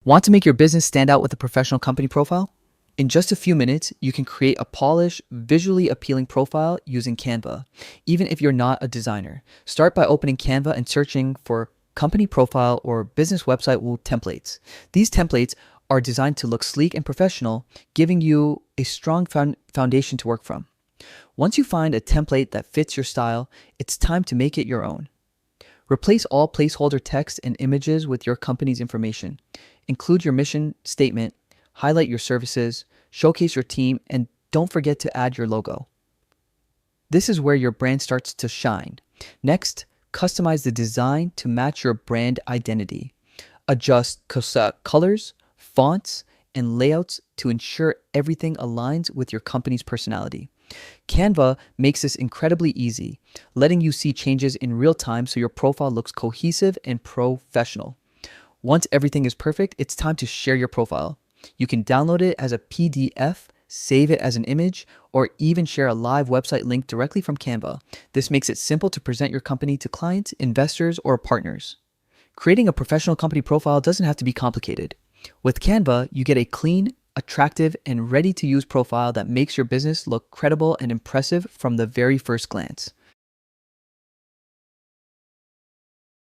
Want to make your business stand out with a professional company profile? In just a few minutes, you can create a polished, visually appealing profile using Canva, even if you're not a designer. Start by opening Canva and searching for company profile or business website templates. These templates are designed to look sleek and professional, giving you a strong foundation to work from. Once you find a template that fits your style, it's time to make it your own. Replace all placeholder text and images with your company's information. Include your mission statement, highlight your services, showcase your team, and don't forget to add your logo. This is where your brand starts to shine. Next, customize the design to match your brand identity. Adjust colors, fonts, and layouts to ensure everything aligns with your company's personality. Canva makes this incredibly easy, letting you see changes in real time so your profile looks cohesive and professional. Once everything is perfect, it's time to share your profile. You can download it as a PDF, save it as an image, or even share a live website link directly from Canva. This makes it simple to present your company to clients, investors, or partners. Creating a professional company profile doesn't have to be complicated. With Canva, you get a clean, attractive, and ready-to-use profile that makes your business look credible and impressive from the very first glance.